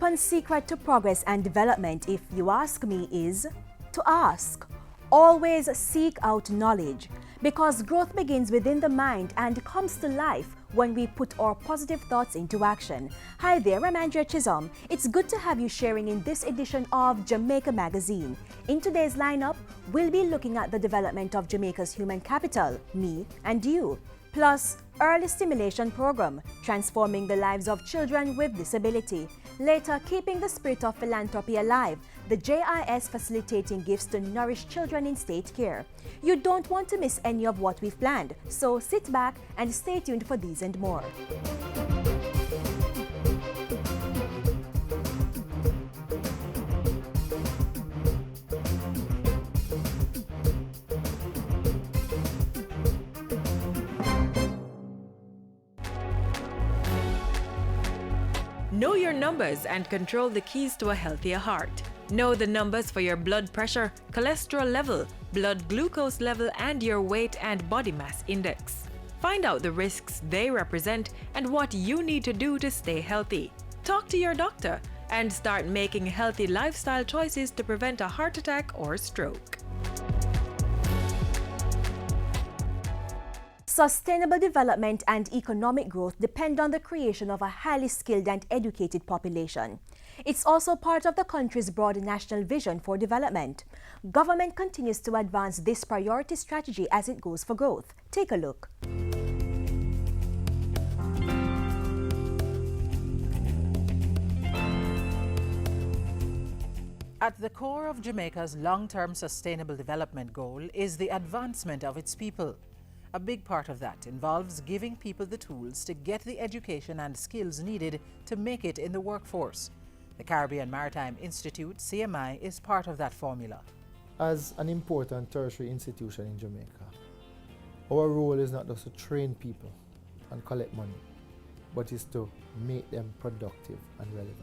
one secret to progress and development, if you ask me, is to ask. Always seek out knowledge, because growth begins within the mind and comes to life when we put our positive thoughts into action. Hi there, I'm Andrea Chisholm. It's good to have you sharing in this edition of Jamaica Magazine. In today's lineup, we'll be looking at the development of Jamaica's human capital, me and you, plus early stimulation program, transforming the lives of children with disability. Later, keeping the spirit of philanthropy alive, the JIS facilitating gifts to nourish children in state care. You don't want to miss any of what we've planned, so sit back and stay tuned for these and more. Know your numbers and control the keys to a healthier heart. Know the numbers for your blood pressure, cholesterol level, blood glucose level, and your weight and body mass index. Find out the risks they represent and what you need to do to stay healthy. Talk to your doctor and start making healthy lifestyle choices to prevent a heart attack or stroke. Sustainable development and economic growth depend on the creation of a highly skilled and educated population. It's also part of the country's broad national vision for development. Government continues to advance this priority strategy as it goes for growth. Take a look. At the core of Jamaica's long-term sustainable development goal is the advancement of its people. A big part of that involves giving people the tools to get the education and skills needed to make it in the workforce. The Caribbean Maritime Institute, CMI, is part of that formula. As an important tertiary institution in Jamaica, our role is not just to train people and collect money, but is to make them productive and relevant.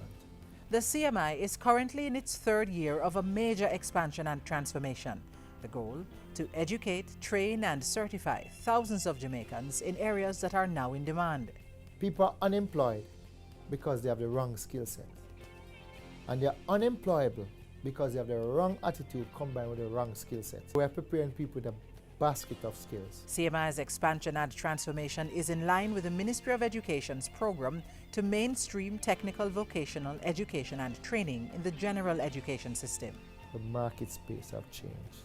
The CMI is currently in its third year of a major expansion and transformation. The goal? To educate, train and certify thousands of Jamaicans in areas that are now in demand. People are unemployed because they have the wrong skill set. And they are unemployable because they have the wrong attitude combined with the wrong skill set. We are preparing people with a basket of skills. CMI's expansion and transformation is in line with the Ministry of Education's program to mainstream technical vocational education and training in the general education system. The market space have changed,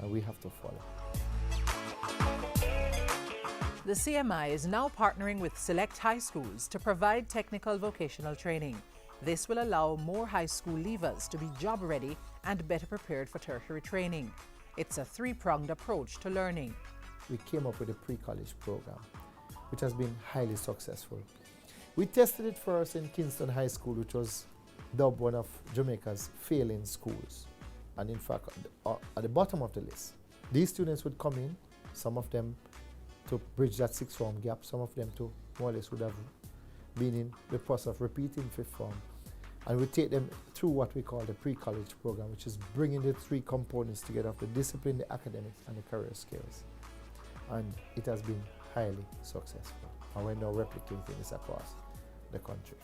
and we have to follow. The CMI is now partnering with select high schools to provide technical vocational training. This will allow more high school leavers to be job ready and better prepared for tertiary training. It's a three-pronged approach to learning. We came up with a pre-college program, which has been highly successful. We tested it first in Kingston High School, which was dubbed one of Jamaica's failing schools. And in fact, at the bottom of the list, these students would come in, some of them to bridge that sixth form gap, some of them to more or less would have been in the process of repeating fifth form. And we take them through what we call the pre-college program, which is bringing the three components together of the discipline, the academics, and the career skills. And it has been highly successful. And we're now replicating this across the country.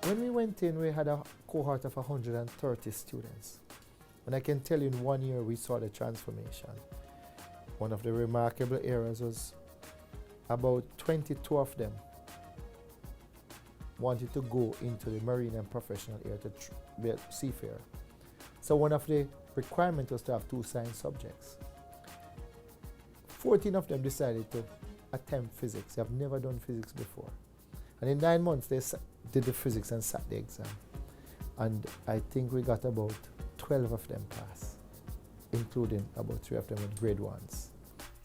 When we went in, we had a cohort of 130 students. And I can tell you in 1 year we saw the transformation. One of the remarkable areas was about 22 of them wanted to go into the marine and professional area to be a seafarer. So one of the requirements was to have 2 science subjects. 14 of them decided to attempt physics. They have never done physics before. And in 9 months, they did the physics and sat the exam. And I think we got about 12 of them pass, including about 3 of them with grade 1s.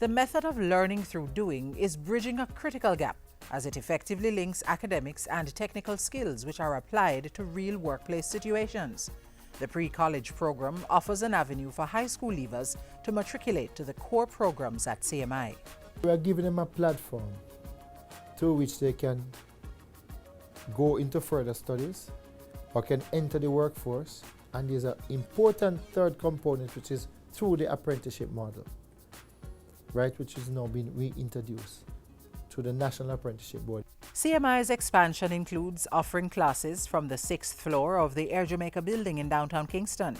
The method of learning through doing is bridging a critical gap, as it effectively links academics and technical skills which are applied to real workplace situations. The pre-college program offers an avenue for high school leavers to matriculate to the core programs at CMI. We are giving them a platform through which they can go into further studies or can enter the workforce, and there's an important third component which is through the apprenticeship model, right, which is now being reintroduced to the National Apprenticeship Board. CMI's expansion includes offering classes from the 6th floor of the Air Jamaica building in downtown Kingston.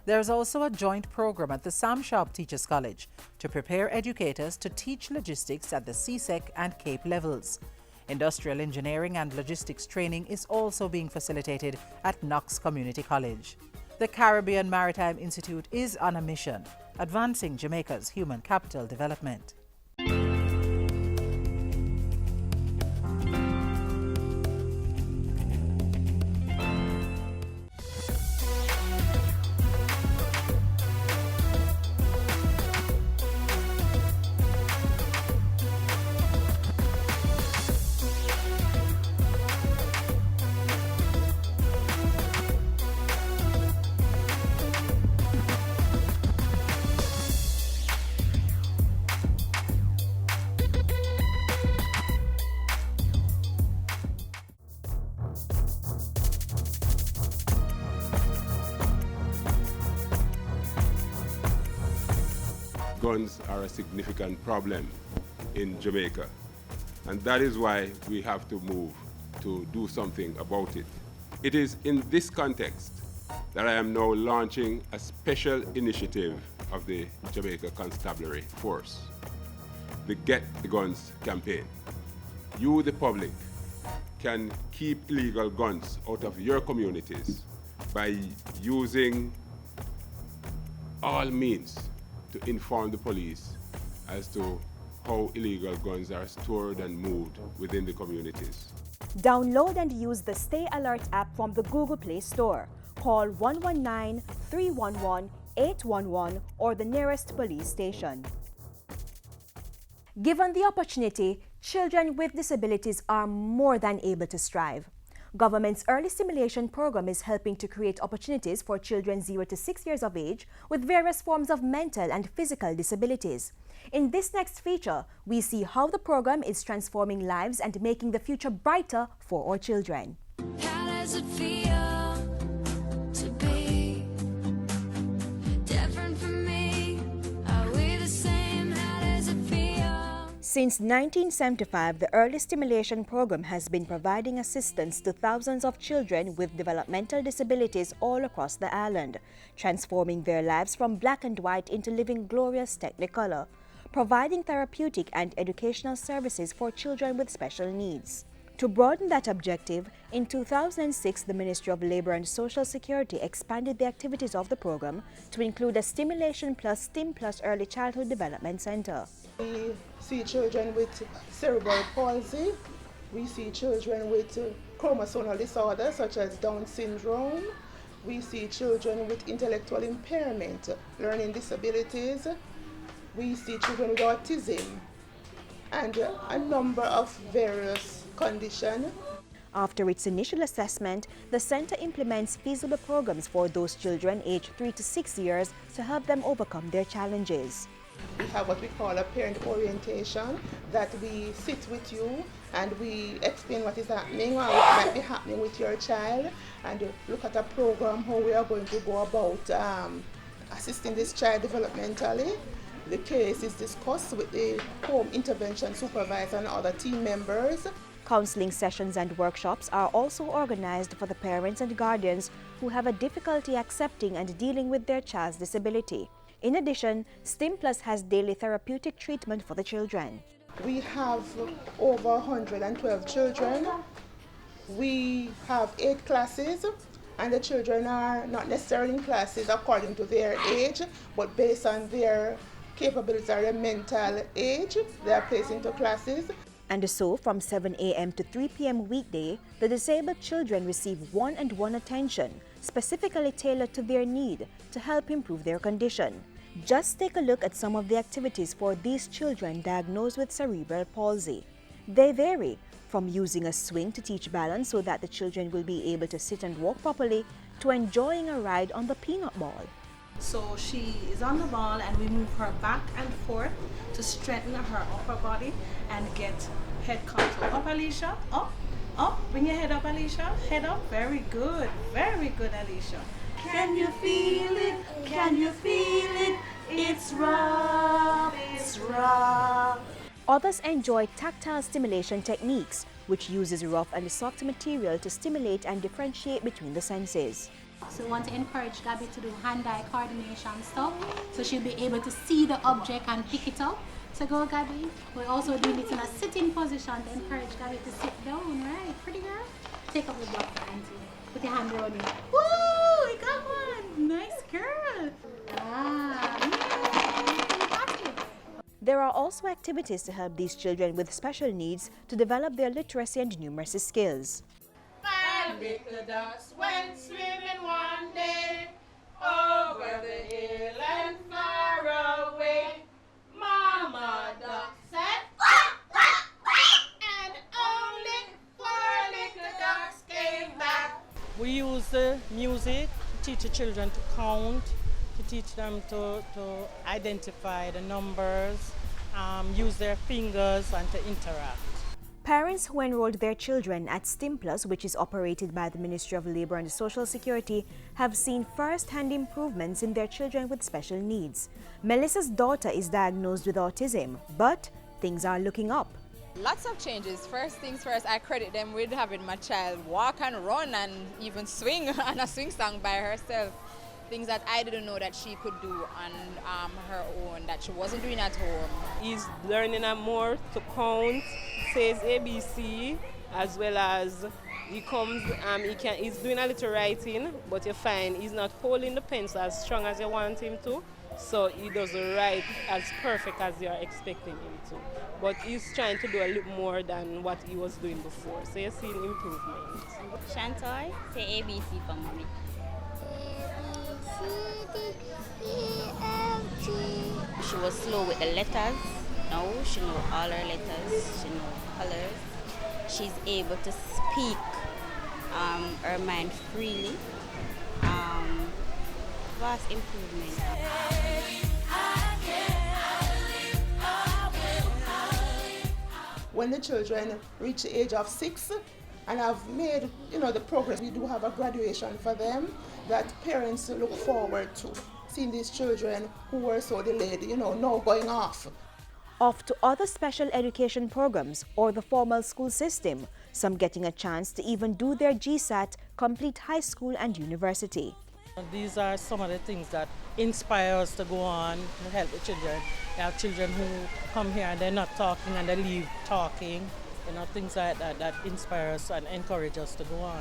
There is also a joint program at the Sam Sharp Teachers College to prepare educators to teach logistics at the CSEC and CAPE levels. Industrial engineering and logistics training is also being facilitated at Knox Community College. The Caribbean Maritime Institute is on a mission, advancing Jamaica's human capital development. Guns are a significant problem in Jamaica, and that is why we have to move to do something about it. It is in this context that I am now launching a special initiative of the Jamaica Constabulary Force, the Get the Guns campaign. You, the public, can keep illegal guns out of your communities by using all means to inform the police as to how illegal guns are stored and moved within the communities. Download and use the Stay Alert app from the Google Play Store. Call 119-311-811 or the nearest police station. Given the opportunity, children with disabilities are more than able to strive. Government's early stimulation program is helping to create opportunities for children 0 to 6 years of age with various forms of mental and physical disabilities. In this next feature, we see how the program is transforming lives and making the future brighter for our children. How does it feel to be different from me? Are we the same? How does it feel? Since 1975, the Early Stimulation Program has been providing assistance to thousands of children with developmental disabilities all across the island, transforming their lives from black and white into living glorious technicolor, providing therapeutic and educational services for children with special needs. To broaden that objective, in 2006, the Ministry of Labour and Social Security expanded the activities of the program to include a Stimulation Plus STIM Plus Early Childhood Development Center. We see children with cerebral palsy. We see children with chromosomal disorders such as Down syndrome. We see children with intellectual impairment, learning disabilities. We see children with autism and a number of various conditions. After its initial assessment, the center implements feasible programs for those children aged 3 to 6 years to help them overcome their challenges. We have what we call a parent orientation, that we sit with you and we explain what is happening or what might be happening with your child, and look at a program how we are going to go about assisting this child developmentally. The case is discussed with the home intervention supervisor and other team members. Counseling sessions and workshops are also organized for the parents and guardians who have a difficulty accepting and dealing with their child's disability. In addition, STIM Plus has daily therapeutic treatment for the children. We have over 112 children. We have 8 classes, and the children are not necessarily in classes according to their age, but based on their capabilities or their mental age, they are placed into classes. And so, from 7 a.m. to 3 p.m. weekday, the disabled children receive one-on-one attention, specifically tailored to their need to help improve their condition. Just take a look at some of the activities for these children diagnosed with cerebral palsy. They vary from using a swing to teach balance so that the children will be able to sit and walk properly, to enjoying a ride on the peanut ball. So she is on the ball and we move her back and forth to strengthen her upper body and get head control. Up, Alicia, up, up, bring your head up, Alicia, head up, very good, Alicia. Can you feel it, can you feel it, it's rough, Others enjoy tactile stimulation techniques, which uses rough and soft material to stimulate and differentiate between the senses. So we want to encourage Gabby to do hand-eye coordination stuff, so she'll be able to see the object and pick it up. So go, Gabby. We're also doing it in a sitting position to encourage Gabby to sit down, right? Pretty girl. Take up the block for Auntie. Put your hand around it. Woo! We got one. Nice girl. There are also activities to help these children with special needs to develop their literacy and numeracy skills. And little ducks went swimming one day over the hill and far away. Mama duck said, quack, quack, quack, and only 4 little ducks came back. We use the music to teach the children to count, to teach them to identify the numbers, use their fingers and to interact. Parents who enrolled their children at STEM+, which is operated by the Ministry of Labour and Social Security, have seen first-hand improvements in their children with special needs. Melissa's daughter is diagnosed with autism, but things are looking up. Lots of changes. First things first, I credit them with having my child walk and run and even swing on a swing song by herself. Things that I didn't know that she could do on her own, that she wasn't doing at home. He's learning more to count, says ABC, as well as he's doing a little writing, but you find he's not holding the pencil as strong as you want him to, so he doesn't write as perfect as you're expecting him to. But he's trying to do a little more than what he was doing before, so you're seeing improvement. Shantoy, say ABC for mommy. She was slow with the letters. Now she knows all her letters, she knows colors. She's able to speak her mind freely. Vast improvement. When the children reach the age of 6 and have made, the progress, we do have a graduation for them that parents look forward to. Seeing these children who were so delayed, now going off. Off to other special education programs or the formal school system, some getting a chance to even do their GSAT, complete high school and university. These are some of the things that inspire us to go on to help the children. There are children who come here and they're not talking and they leave talking. Things like that that inspire us and encourage us to go on.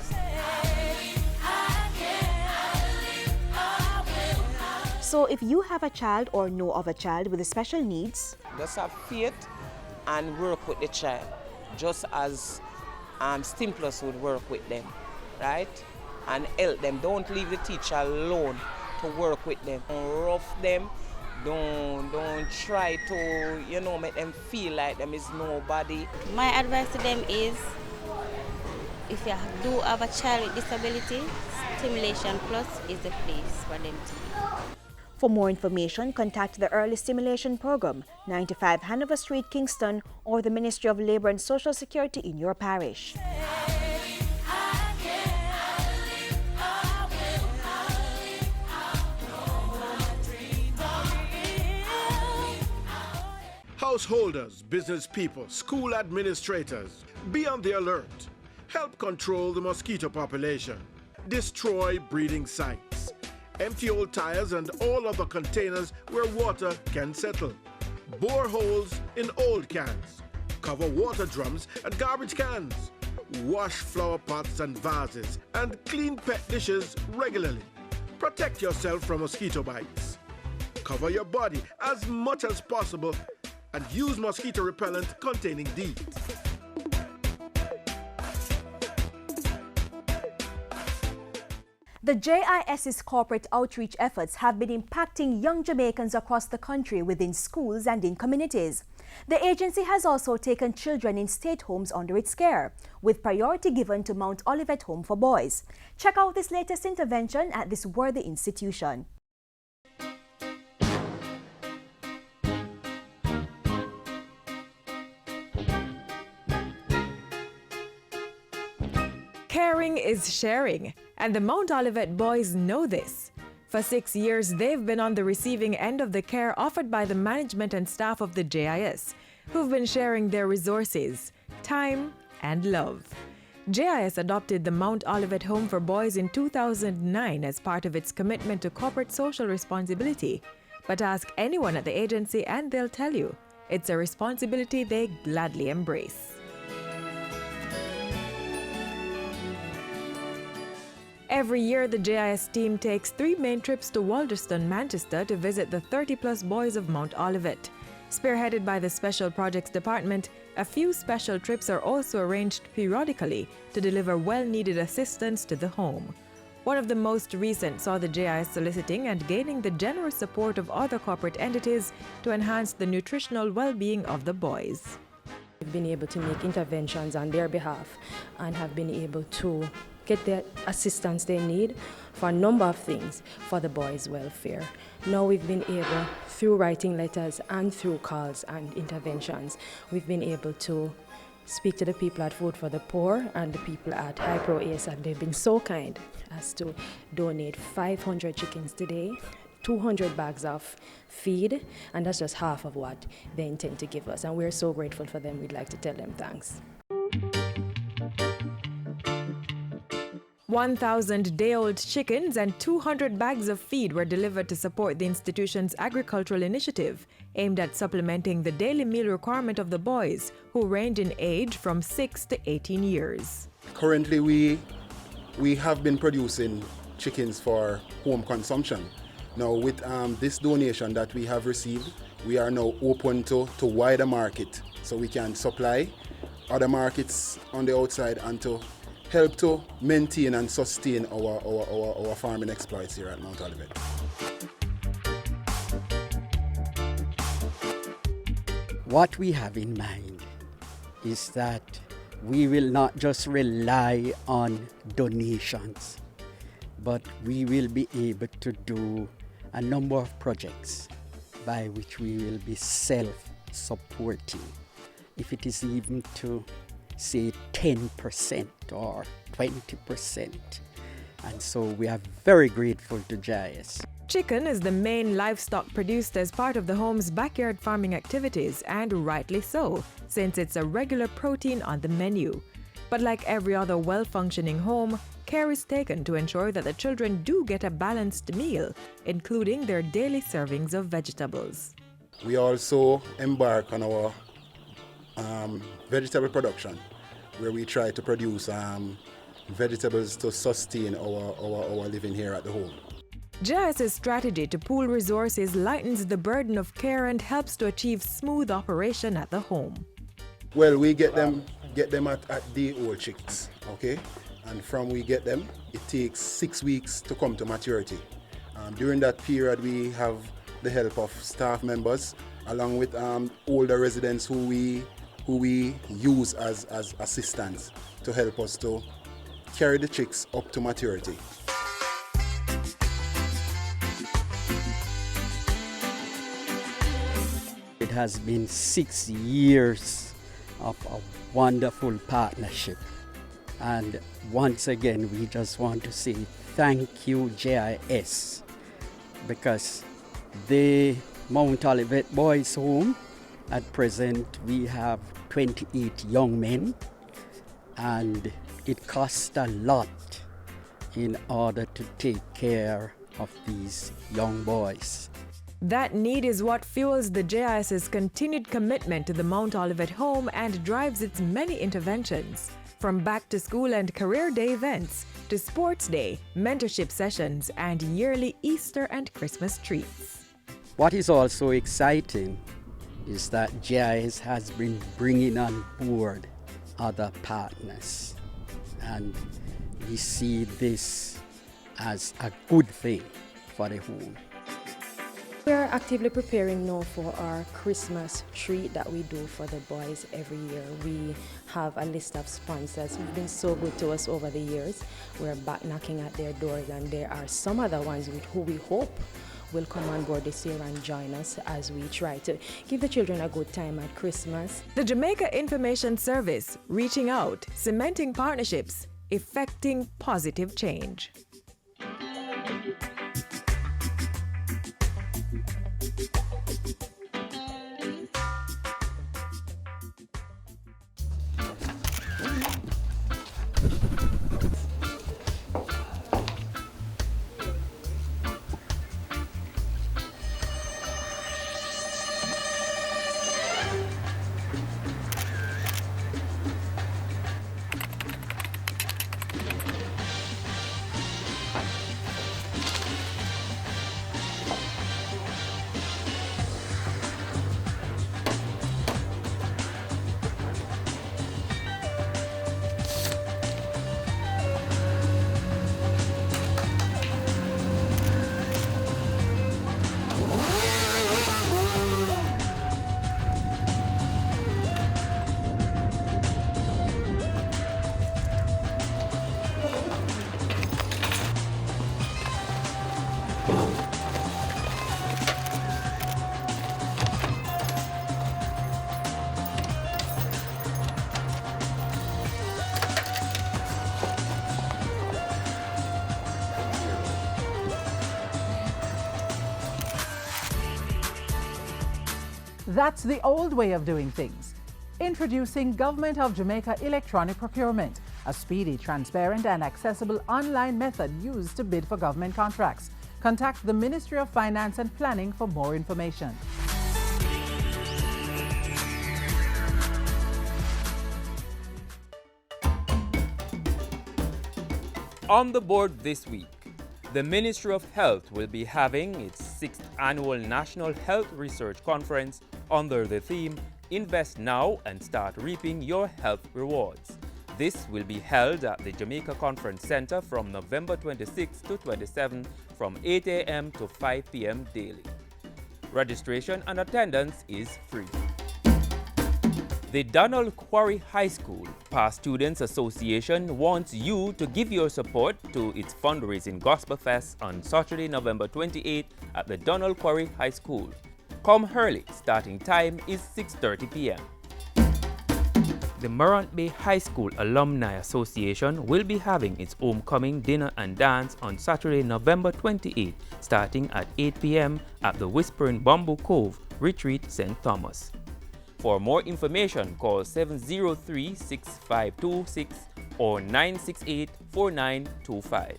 So if you have a child or know of a child with special needs, just have faith and work with the child, just as STEM+ would work with them, right? And help them. Don't leave the teacher alone to work with them. Don't rough them. Don't try to, make them feel like them is nobody. My advice to them is, if you do have a child with disability, Stimulation Plus is the place for them to be. For more information, contact the Early Stimulation Program, 95 Hanover Street, Kingston, or the Ministry of Labour and Social Security in your parish. Householders, business people, school administrators, be on the alert. Help control the mosquito population. Destroy breeding sites. Empty old tires and all other containers where water can settle. Bore holes in old cans. Cover water drums and garbage cans. Wash flower pots and vases and clean pet dishes regularly. Protect yourself from mosquito bites. Cover your body as much as possible and use mosquito repellent containing DEET. The JIS's corporate outreach efforts have been impacting young Jamaicans across the country within schools and in communities. The agency has also taken children in state homes under its care, with priority given to Mount Olivet Home for Boys. Check out this latest intervention at this worthy institution. Caring is sharing, and the Mount Olivet boys know this. For 6 years, they've been on the receiving end of the care offered by the management and staff of the JIS. who've been sharing their resources, time, and love. JIS adopted the Mount Olivet Home for Boys in 2009 as part of its commitment to corporate social responsibility. But ask anyone at the agency and they'll tell you, it's a responsibility they gladly embrace. Every year, the JIS team takes 3 main trips to Walderston, Manchester to visit the 30-plus boys of Mount Olivet. Spearheaded by the Special Projects Department, a few special trips are also arranged periodically to deliver well-needed assistance to the home. One of the most recent saw the JIS soliciting and gaining the generous support of other corporate entities to enhance the nutritional well-being of the boys. We've been able to make interventions on their behalf and have been able to get the assistance they need for a number of things for the boys' welfare. Now we've been able, through writing letters and through calls and interventions, we've been able to speak to the people at Food for the Poor and the people at Hypro Ace, and they've been so kind as to donate 500 chickens today, 200 bags of feed, and that's just half of what they intend to give us. And we're so grateful for them. We'd like to tell them thanks. 1,000-day-old chickens and 200 bags of feed were delivered to support the institution's agricultural initiative, aimed at supplementing the daily meal requirement of the boys, who range in age from 6 to 18 years. Currently, we have been producing chickens for home consumption. Now, with this donation that we have received, we are now open to wider market, so we can supply other markets on the outside and to help to maintain and sustain our farming exploits here at Mount Olivet. What we have in mind is that we will not just rely on donations, but we will be able to do a number of projects by which we will be self-supporting. If it is even to say 10% or 20%. And so we are very grateful to JIS. Chicken is the main livestock produced as part of the home's backyard farming activities, and rightly so, since it's a regular protein on the menu. But like every other well-functioning home, care is taken to ensure that the children do get a balanced meal, including their daily servings of vegetables. We also embark on our vegetable production, where we try to produce vegetables to sustain our living here at the home. JIS's strategy to pool resources lightens the burden of care and helps to achieve smooth operation at the home. Well, we get them at day-old chicks, okay? And from we get them, it takes 6 weeks to come to maturity. During that period, we have the help of staff members, along with older residents who we use as assistants to help us to carry the chicks up to maturity. It has been 6 years of a wonderful partnership. And once again, we just want to say thank you, JIS, because the Mount Olivet Boys Home, at present, we have 28 young men, and it costs a lot in order to take care of these young boys. That need is what fuels the JIS's continued commitment to the Mount Olivet home and drives its many interventions, from back-to-school and career day events to sports day, mentorship sessions, and yearly Easter and Christmas treats. What is also exciting is that JIS has been bringing on board other partners, and we see this as a good thing for the home. We are actively preparing now for our Christmas treat that we do for the boys every year. We have a list of sponsors who've been so good to us over the years. We're back knocking at their doors, and there are some other ones who we hope will come on board this year and join us as we try to give the children a good time at Christmas. The Jamaica Information Service, reaching out, cementing partnerships, effecting positive change. That's the old way of doing things. Introducing Government of Jamaica Electronic Procurement, a speedy, transparent and accessible online method used to bid for government contracts. Contact the Ministry of Finance and Planning for more information. On the board this week, the Ministry of Health will be having its 6th annual National Health Research Conference under the theme Invest Now and Start Reaping Your Health Rewards. This will be held at the Jamaica Conference Center from November 26 to 27 from 8 a.m. to 5 p.m. daily. Registration and attendance is free. The Donald Quarry High School Past Students Association wants you to give your support to its fundraising Gospel Fest on Saturday, November 28 at the Donald Quarry High School. Come early, starting time is 6:30 p.m. The Morant Bay High School Alumni Association will be having its homecoming dinner and dance on Saturday, November 28, starting at 8 p.m. at the Whispering Bamboo Cove Retreat, St. Thomas. For more information, call 703-6526 or 968-4925.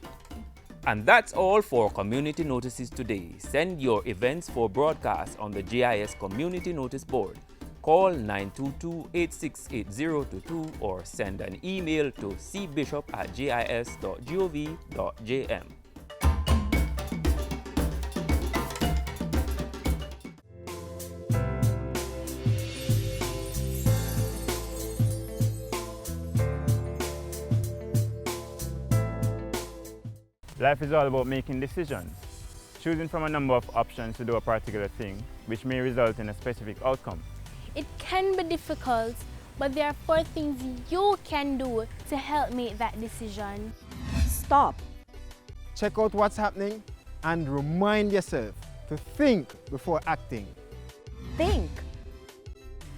And that's all for community notices today. Send your events for broadcast on the JIS Community Notice Board. Call 922-868022 or send an email to cbishop@jis.gov.jm. Life is all about making decisions, choosing from a number of options to do a particular thing, which may result in a specific outcome. It can be difficult, but there are 4 things you can do to help make that decision. Stop. Check out what's happening and remind yourself to think before acting. Think.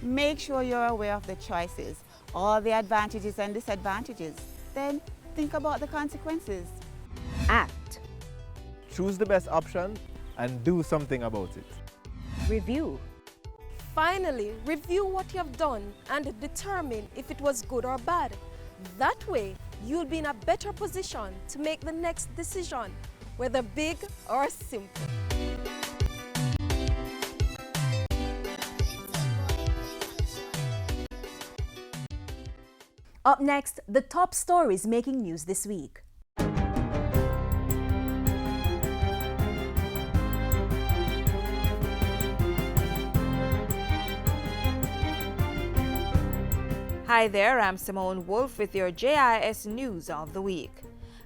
Make sure you're aware of the choices, all the advantages and disadvantages. Then think about the consequences. Act. Choose the best option and do something about it. Review. Finally, review what you have done and determine if it was good or bad. That way, you'll be in a better position to make the next decision, whether big or simple. Up next, the top stories making news this week. Hi there, I'm Simone Wolf with your JIS News of the Week.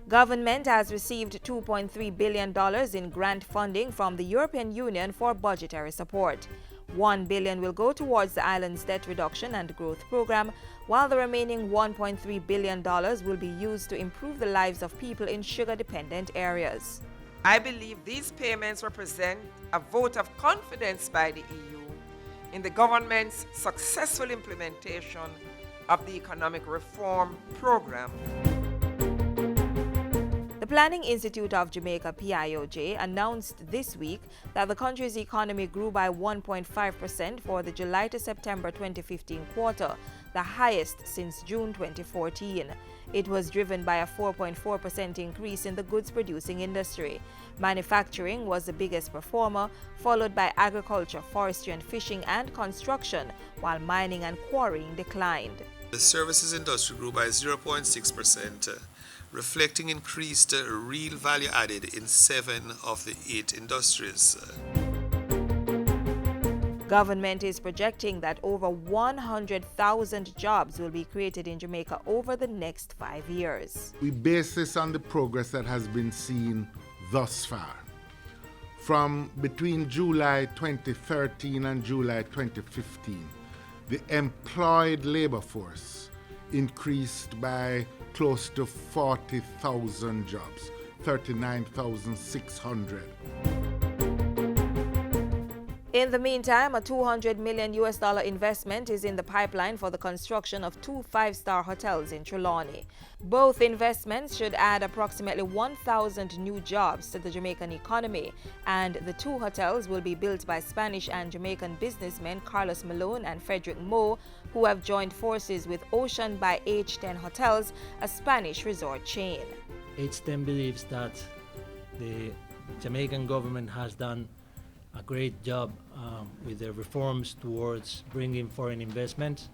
Government has received $2.3 billion in grant funding from the European Union for budgetary support. $1 billion will go towards the island's debt reduction and growth program, while the remaining $1.3 billion will be used to improve the lives of people in sugar-dependent areas. I believe these payments represent a vote of confidence by the EU in the government's successful implementation of the Economic Reform Program. The Planning Institute of Jamaica, PIOJ, announced this week that the country's economy grew by 1.5% for the July to September 2015 quarter, the highest since June 2014. It was driven by a 4.4% increase in the goods-producing industry. Manufacturing was the biggest performer, followed by agriculture, forestry and fishing and construction, while mining and quarrying declined. The services industry grew by 0.6%, reflecting increased real value added in 7 of the 8 industries. Government is projecting that over 100,000 jobs will be created in Jamaica over the next 5 years. We base this on the progress that has been seen thus far. From between July 2013 and July 2015, the employed labor force increased by close to 40,000 jobs, 39,600. In the meantime, a $200 million investment is in the pipeline for the construction of 2 5-star hotels in Trelawney. Both investments should add approximately 1,000 new jobs to the Jamaican economy, and the 2 hotels will be built by Spanish and Jamaican businessmen Carlos Malone and Frederick Moe, who have joined forces with Ocean by H10 Hotels, a Spanish resort chain. H10 believes that the Jamaican government has done a great job with the reforms towards bringing foreign investment,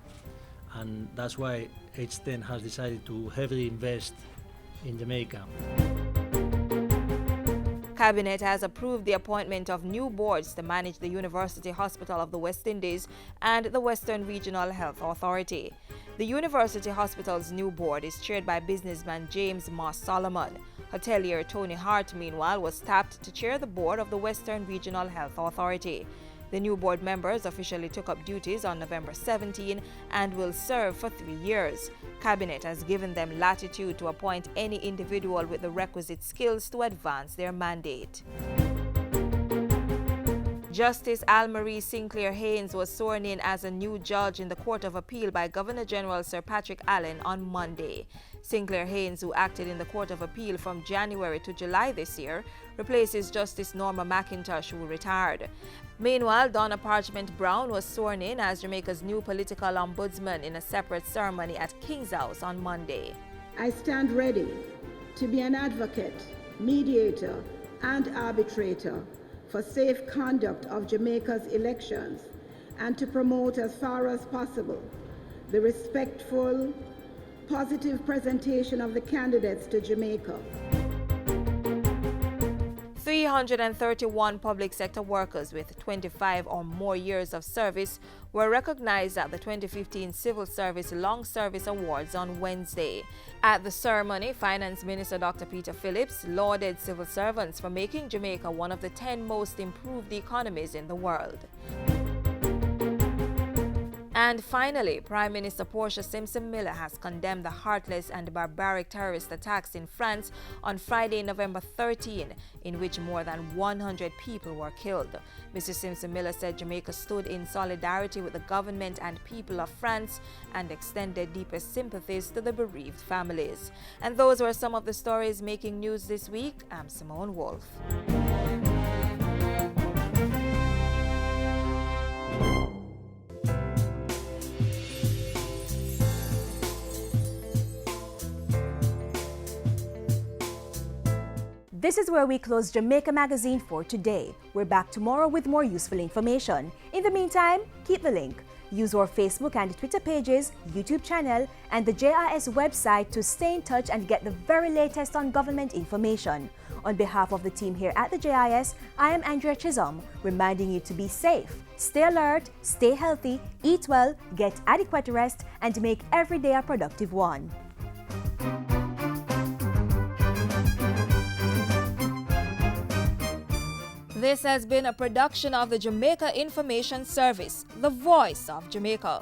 and that's why H10 has decided to heavily invest in Jamaica. Cabinet has approved the appointment of new boards to manage the University Hospital of the West Indies and the Western Regional Health Authority. The University Hospital's new board is chaired by businessman James Moss Solomon. Hotelier Tony Hart, meanwhile, was tapped to chair the board of the Western Regional Health Authority. The new board members officially took up duties on November 17 and will serve for 3 years. Cabinet has given them latitude to appoint any individual with the requisite skills to advance their mandate. Justice Almarie Sinclair Haynes was sworn in as a new judge in the Court of Appeal by Governor General Sir Patrick Allen on Monday. Sinclair Haynes, who acted in the Court of Appeal from January to July this year, replaces Justice Norma McIntosh, who retired. Meanwhile, Donna Parchment Brown was sworn in as Jamaica's new political ombudsman in a separate ceremony at King's House on Monday. I stand ready to be an advocate, mediator, and arbitrator for safe conduct of Jamaica's elections and to promote as far as possible the respectful, positive presentation of the candidates to Jamaica. 331 public sector workers with 25 or more years of service were recognized at the 2015 Civil Service Long Service Awards on Wednesday. At the ceremony, Finance Minister Dr. Peter Phillips lauded civil servants for making Jamaica one of the 10 most improved economies in the world. And finally, Prime Minister Portia Simpson-Miller has condemned the heartless and barbaric terrorist attacks in France on Friday, November 13, in which more than 100 people were killed. Mr. Simpson-Miller said Jamaica stood in solidarity with the government and people of France and extended deepest sympathies to the bereaved families. And those were some of the stories making news this week. I'm Simone Wolf. This is where we close Jamaica Magazine for today. We're back tomorrow with more useful information. In the meantime, keep the link. Use our Facebook and Twitter pages, YouTube channel, and the JIS website to stay in touch and get the very latest on government information. On behalf of the team here at the JIS, I am Andrea Chisholm, reminding you to be safe, stay alert, stay healthy, eat well, get adequate rest, and make every day a productive one. This has been a production of the Jamaica Information Service, the voice of Jamaica.